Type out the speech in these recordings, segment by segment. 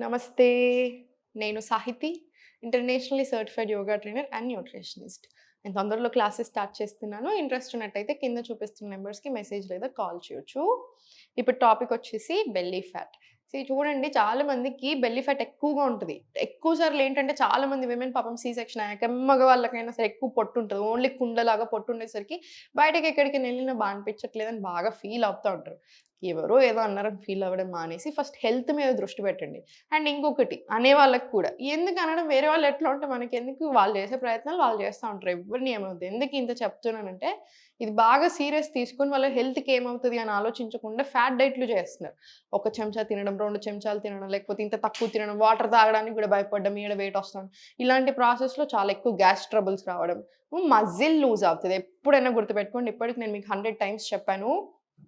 నమస్తే. నేను Sahiti. Internationally certified yoga trainer and nutritionist. నేను తొందరలో క్లాసెస్ స్టార్ట్ చేస్తున్నాను. ఇంట్రెస్ట్ ఉన్నట్టయితే కింద చూపిస్తున్న నంబర్స్‌కి మెసేజ్ లేదా కాల్ చేయొచ్చు. ఇప్పుడు టాపిక్ వచ్చేసి బెల్లీ ఫ్యాట్. చూడండి, చాలా మందికి బెల్లీ ఫ్యాట్ ఎక్కువగా ఉంటది. ఎక్కువ సార్లు ఏంటంటే చాలా మంది విమెన్ పాపం సి సెక్షన్ అయ్యాక మగవాళ్ళకైనా సరే ఎక్కువ పొట్టుంటది. ఓన్లీ కుండలాగా పొట్టుండేసరికి బయటకి ఎక్కడికైనా ఎళ్ళినా అనిపించట్లేదని బాగా ఫీల్ అవుతా ఉంటారు. ఎవరో ఏదో అన్నారని ఫీల్ అవ్వడం మానేసి ఫస్ట్ హెల్త్ మీద దృష్టి పెట్టండి. అండ్ ఇంకొకటి అనేవాళ్ళకి కూడా ఎందుకు అనడం, వేరే వాళ్ళు ఎట్లా ఉంటే మనకెందుకు, వాళ్ళు చేసే ప్రయత్నాలు వాళ్ళు చేస్తా ఉంటారు. ఎవ్వరిని ఏమవుద్ది. ఎందుకు ఇంత చెప్తున్నానంటే, ఇది బాగా సీరియస్ తీసుకొని వాళ్ళ హెల్త్‌కి ఏమవుతది అని ఆలోచించకుండా ఫ్యాట్ డైట్‌లు చేస్తున్నారు. ఒక చెంచా తినడం, 2 చెంచాలు తినడం, లేకపోతే ఇంత తక్కువ తినడం, వాటర్ తాగడానికి కూడా భయపడ్డం, ఈడ వెయిట్ వస్తాం. ఇలాంటి ప్రాసెస్‌లో చాలా ఎక్కువ గ్యాస్ ట్రబుల్స్ రావడం, మజిల్ లూజ్ అవుతది. ఎప్పుడైనా గుర్తుపెట్టుకోండి. ఇప్పటికి నేను మీకు 100 టైమ్స్ చెప్పాను.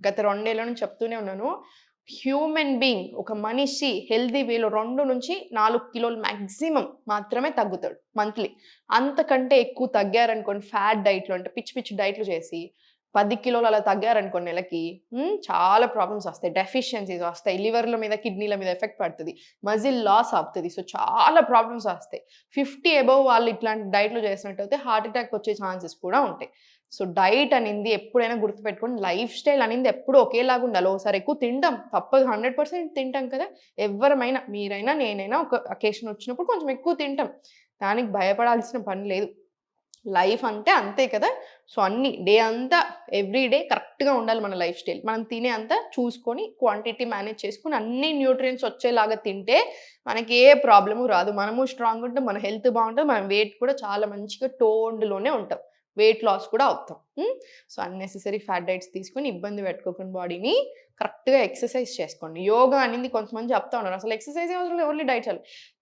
గత 2 ఏళ్ల నుంచి చెప్తూనే ఉన్నాను. హ్యూమన్ బీయింగ్, ఒక మనిషి హెల్తీ వేలో 2-4 కిలోలు మాక్సిమం మాత్రమే తగ్గుతాడు మంత్లీ. అంతకంటే ఎక్కువ తగ్గారనుకోండి ఫ్యాట్ డైట్‌లు అంటే పిచ్చి పిచ్చి డైట్‌లు చేసి 10 కిలోలు అలా తగ్గారనుకోండి నెలకి, చాలా ప్రాబ్లమ్స్ వస్తాయి. డెఫిషియన్సీస్ వస్తాయి. లివర్‌ల మీద, కిడ్నీల మీద ఎఫెక్ట్ పడతది. మజిల్ లాస్ అవుతది. సో, చాలా ప్రాబ్లమ్స్ వస్తాయి. 50 అబోవ్ వాళ్ళు ఇట్లాంటి డైట్‌లు చేసినట్టయితే హార్ట్ అటాక్ వచ్చే ఛాన్సెస్ కూడా ఉంటాయి. సో, డైట్ అనింది ఎప్పుడైనా గుర్తుపెట్టుకోండి. లైఫ్ స్టైల్ అనింది ఎప్పుడూ ఒకేలాగా ఉండాలి. ఓసారి ఎక్కువ తింటాం. తప్పదు, 100% తింటాం కదా! ఎవ్వరమైనా, మీరైనా, నేనైనా ఒక అకేషన్ వచ్చినప్పుడు కొంచెం ఎక్కువ తింటాం. దానికి భయపడాల్సిన పని లేదు. లైఫ్ అంటే అంతే కదా! సో, అన్నీ డే అంతా ఎవ్రీ డే కరెక్ట్‌గా ఉండాలి మన లైఫ్ స్టైల్. మనం తినే అంతా చూసుకొని, క్వాంటిటీ మేనేజ్ చేసుకొని, అన్ని న్యూట్రియంట్స్ వచ్చేలాగా తింటే మనకి ఏ ప్రాబ్లము రాదు. మనము స్ట్రాంగ్‌గా ఉంటాం. మన హెల్త్ బావుంటది. మన వెయిట్ కూడా చాలా మంచిగా టోన్డ్‌లోనే ఉంటాం. వెయిట్ లాస్ కూడా అవుతాం. సో, అన్నెసెసరీ ఫ్యాట్ డైట్స్ తీసుకొని ఇబ్బంది పెట్టుకోకండి బాడీని. కరెక్ట్‌గా ఎక్సర్సైజ్ చేసుకోండి. యోగా అనింది కొంతమంది చెప్తా ఉన్నారు. అసలు ఎక్సర్సైజే అవసరం లేదు. ఓన్లీ డైట్ చాలు.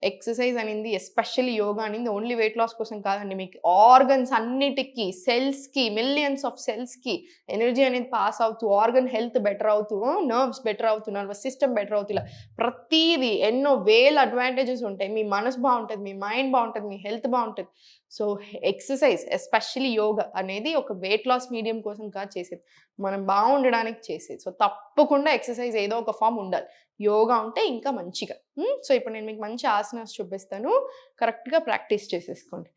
ఎక్సర్సైజ్ అనింది, ఎస్పెషల్లీ యోగా అనింది ఓన్లీ వెయిట్ లాస్ కోసం కాదండి. మీకు ఆర్గన్స్ అన్నిటికి, సెల్స్‌కి, మిలియన్స్ ఆఫ్ సెల్స్‌కి ఎనర్జీ అనేది పాస్ అవుతూ, ఆర్గన్ హెల్త్ బెటర్ అవుతూ, నర్వ్స్ బెటర్ అవుతూ, నర్వస్ సిస్టమ్ బెటర్ అవుతూ, ఇలా ప్రతీది ఎన్నో వేల అడ్వాంటేజెస్ ఉంటాయి. మీ మనసు బావుంటది, మీ మైండ్ బావుంటది, మీ హెల్త్ బావుంటది. సో, ఎక్సర్సైజ్ ఎస్పెషల్లీ యోగా అనేది ఒక వెయిట్ లాస్ మీడియం కోసం కాదు చేసేది. మనం బావుండడానికి చేసేది. సో, తప్పకుండా ఎక్సర్సైజ్ ఏదో ఒక ఫార్మ్ ఉండాలి. యోగా ఉంటే ఇంకా మంచిగా. సో, ఇప్పుడు నేను మీకు మంచి ఆసనాస్ చూపిస్తాను. కరెక్ట్‌గా ప్రాక్టీస్ చేసేసుకోండి.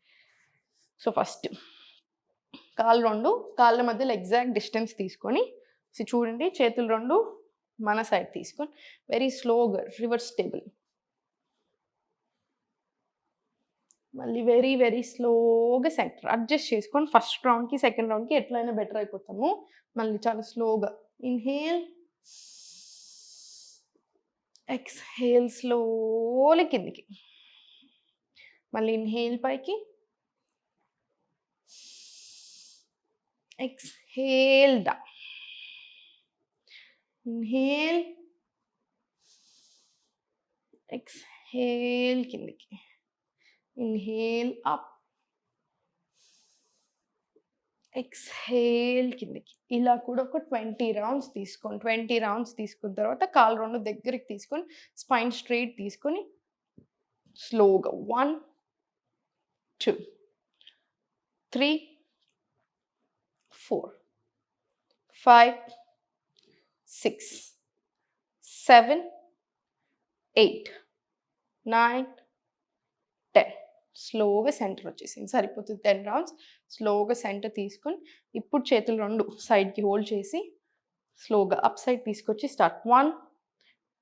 సో, ఫస్ట్ కాళ్ళు 2 కాళ్ళ మధ్యలో ఎగ్జాక్ట్ డిస్టెన్స్ తీసుకొని, చూడండి, చేతులు 2 మన సైడ్ తీసుకొని వెరీ స్లోగా రివర్స్ టేబుల్. మళ్ళీ వెరీ, వెరీ స్లోగా సెంటర్ అడ్జస్ట్ చేసుకొని ఫస్ట్ రౌండ్‌కి, సెకండ్ రౌండ్‌కి ఎట్లైనా బెటర్ అయిపోతాము. మళ్ళీ చాలా స్లోగా ఇన్‌హేల్, ఎక్స్‌హేల్ స్లోలీ కిందికి. మళ్ళీ ఇన్‌హేల్ పైకి, ఎక్స్‌హేల్ డౌన్. ఇన్‌హేల్, ఎక్స్‌హేల్ కిందికి. ఇన్‌హేల్ అప్, ఎక్స్‌హేల్ కిందకి. ఇలా కూడా ఒక 20 రౌండ్స్ తీసుకోండి. 20 రౌండ్స్ తీసుకున్న తర్వాత కాళ్ళు 2 దగ్గరికి తీసుకొని స్పైన్ స్ట్రెయిట్ తీసుకొని స్లోగా 1, 2, 3, 4, 5, 6, 7, 8, 9, 10. స్లోగా సెంటర్ వచ్చేసింది. సరిపోతుంది 10 రౌండ్స్. స్లోగా సెంటర్ తీసుకొని ఇప్పుడు చేతులు 2 సైడ్‌కి హోల్డ్ చేసి స్లోగా అప్ సైడ్ తీసుకొచ్చి స్టార్ట్. 1,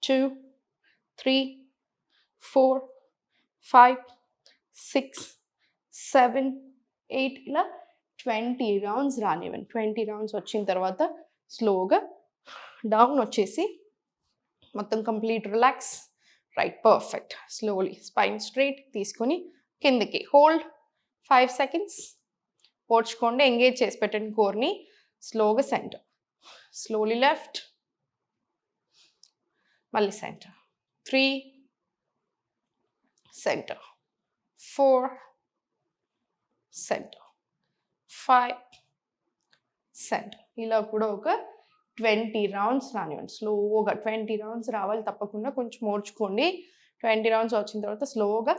2, 3, 4, 5, 6, 7, 8 ఇలా 20 రౌండ్స్ రానివ్వండి. 20 రౌండ్స్ వచ్చిన తర్వాత స్లోగా డౌన్ వచ్చేసి మొత్తం complete relax. Right, perfect. Slowly spine straight తీసుకొని కిందకి హోల్డ్ 5 సెకండ్స్. పోడ్చుకోండి, ఎంగేజ్ చేసి పెట్టండి కోర్ని. స్లోగా సెంటర్, స్లోలీ లెఫ్ట్, మళ్ళీ సెంటర్, 3, సెంటర్, 4, సెంటర్, 5, సెంటర్. ఇలా కూడా ఒక 20 రౌండ్స్ రానివ్వండి. స్లోగా 20 రౌండ్స్ రావాలి తప్పకుండా. కొంచెం ఓర్చుకోండి. 20 రౌండ్స్ వచ్చిన తర్వాత స్లోగా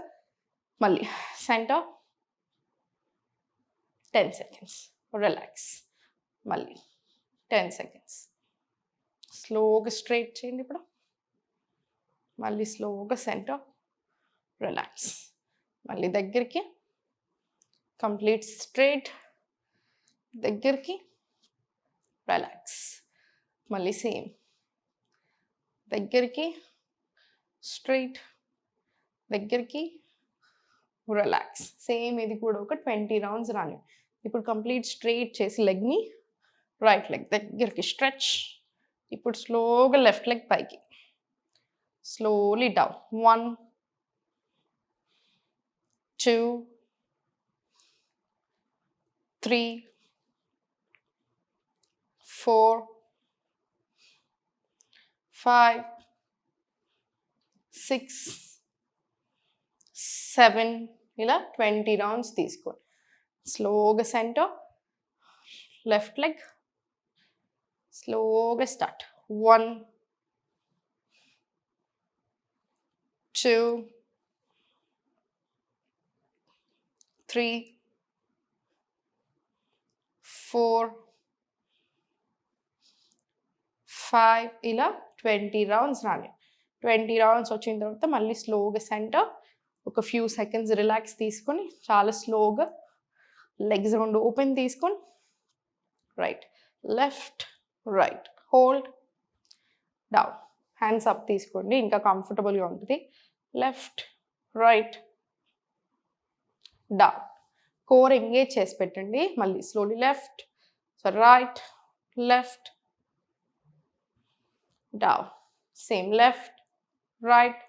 మళ్ళీ సెంటర్, 10 సెకండ్స్ రిలాక్స్. మళ్ళీ 10 సెకండ్స్ స్లోగా స్ట్రైట్ చేయండి. ఇప్పుడు మళ్ళీ స్లోగా సెంటర్, రిలాక్స్. మళ్ళీ దగ్గరికి, కంప్లీట్ స్ట్రైట్, దగ్గరికి, రిలాక్స్. మళ్ళీ సేమ్, దగ్గరికి, స్ట్రైట్, దగ్గరికి, రిలాక్స్. సేమ్ ఇది కూడా ఒక 20 రౌండ్స్ రాని. ఇప్పుడు కంప్లీట్ స్ట్రైట్ చేసి లెగ్ని, రైట్ లెగ్ దగ్గరికి స్ట్రెచ్. ఇప్పుడు స్లోగా లెఫ్ట్ లెగ్ పైకి, స్లోలీ డౌన్. 1 2 3 4 5 6 7 ఇలా 20 రౌండ్స్ తీసుకోండి. స్లోగా సెంటర్, లెఫ్ట్ లెగ్, స్లోగా స్టార్ట్. 1 2 3 4 5 ఇలా 20 రౌండ్స్ రాని. 20 రౌండ్స్ వచ్చిన తర్వాత మళ్ళీ స్లోగా సెంటర్, ఒక ఫ్యూ సెకండ్స్ రిలాక్స్ తీసుకొని చాలా స్లోగా లెగ్స్ రెండు ఓపెన్ తీసుకొని right, left, right, hold, down. Hands up తీసుకోండి, ఇంకా కంఫర్టబుల్గా ఉంటుంది. Left, right, down. Core engage చేసి పెట్టండి. మళ్ళీ slowly left, so right, left, down. Same left, right,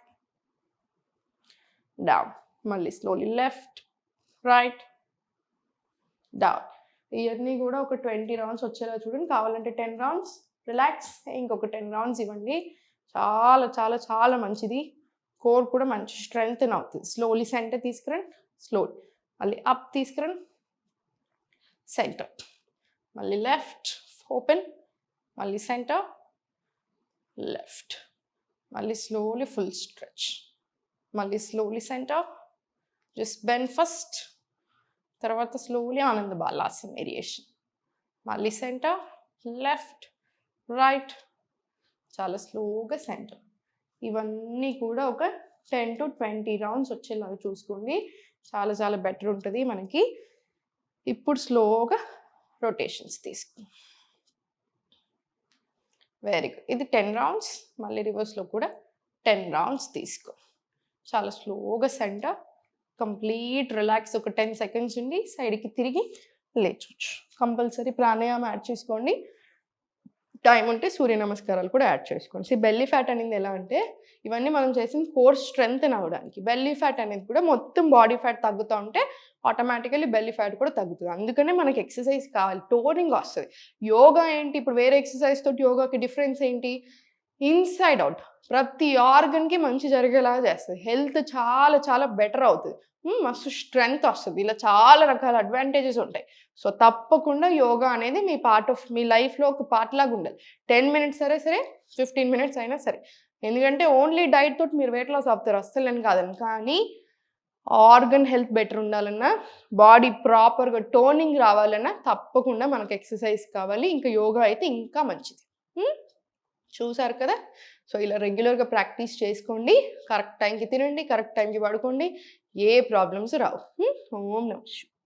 down. మళ్ళీ స్లోలీ లెఫ్ట్, రైట్, డౌన్. ఇవన్నీ కూడా ఒక 20 రౌండ్స్ వచ్చేలా చూడండి. కావాలంటే 10 రౌండ్స్ రిలాక్స్, ఇంకొక 10 రౌండ్స్ ఇవ్వండి. చాలా చాలా చాలా మంచిది. కోర్ కూడా మంచి స్ట్రెంగ్త్ అవుతుంది. స్లోలీ సెంటర్ తీసుకురండి, స్లోలీ మళ్ళీ అప్ తీసుకురండి, సెంటర్, మళ్ళీ లెఫ్ట్ ఓపెన్, మళ్ళీ సెంటర్, లెఫ్ట్, మళ్ళీ స్లోలీ ఫుల్ స్ట్రెచ్, మళ్ళీ slowly centre, just bend first, తర్వాత స్లోలీ ఆనంద బాలాసన్ వేరియేషన్, మళ్ళీ సెంటర్, లెఫ్ట్, రైట్, చాలా స్లోగా సెంటర్. ఇవన్నీ కూడా ఒక 10 to 20 రౌండ్స్ వచ్చేలాగా చూసుకోండి. చాలా చాలా బెటర్ ఉంటుంది మనకి. ఇప్పుడు స్లోగా రొటేషన్స్ తీసుకో. Very good. ఇది 10 రౌండ్స్. మళ్ళీ రివర్స్లో కూడా 10 రౌండ్స్ తీసుకో. చాలా స్లోగా సెంటర్, కంప్లీట్ రిలాక్స్. ఒక 10 సెకండ్స్ ఉండి సైడ్కి తిరిగి లేచొచ్చు. కంపల్సరీ ప్రాణాయామం యాడ్ చేసుకోండి. టైం ఉంటే సూర్య నమస్కారాలు కూడా యాడ్ చేసుకోండి. బెల్లీ ఫ్యాట్ అనేది ఎలా అంటే, ఇవన్నీ మనం చేసిన కోర్ స్ట్రెంగ్త్ అవ్వడానికి. బెల్లీ ఫ్యాట్ అనేది కూడా మొత్తం బాడీ ఫ్యాట్ తగ్గుతూ ఉంటే ఆటోమేటికల్లీ బెల్లీ ఫ్యాట్ కూడా తగ్గుతుంది. అందుకనే మనకి ఎక్సర్సైజ్ కావాలి, టోనింగ్ వస్తుంది. యోగా ఏంటి, ఇప్పుడు వేరే ఎక్సర్సైజ్ తోటి యోగాకి డిఫరెన్స్ ఏంటి? ఇన్సైడ్ అవుట్ ప్రతి ఆర్గన్కి మంచి జరిగేలాగా చేస్తుంది. హెల్త్ చాలా చాలా బెటర్ అవుతుంది. మస్తు స్ట్రెంగ్త్ వస్తుంది. ఇలా చాలా రకాల అడ్వాంటేజెస్ ఉంటాయి. సో తప్పకుండా యోగా అనేది మీ పార్ట్ ఆఫ్ మీ లైఫ్లో ఒక పార్ట్ లాగా ఉండాలి. 10 మినిట్స్ సరే 15 మినిట్స్ అయినా సరే. ఎందుకంటే ఓన్లీ డైట్ తోటి మీరు వెయిట్ లాస్ అవుతారు, అస్సలేని కాదని. కానీ ఆర్గన్ హెల్త్ బెటర్ ఉండాలన్నా, బాడీ ప్రాపర్గా టోనింగ్ రావాలన్నా తప్పకుండా మనకు ఎక్సర్సైజ్ కావాలి. ఇంకా యోగా అయితే ఇంకా మంచిది. చూసారు కదా. సో ఇలా రెగ్యులర్గా ప్రాక్టీస్ చేసుకోండి. కరెక్ట్ టైంకి తినండి, కరెక్ట్ టైంకి పడుకోండి. ఏ ప్రాబ్లమ్స్ రావు. ఓం నమః శివాయ.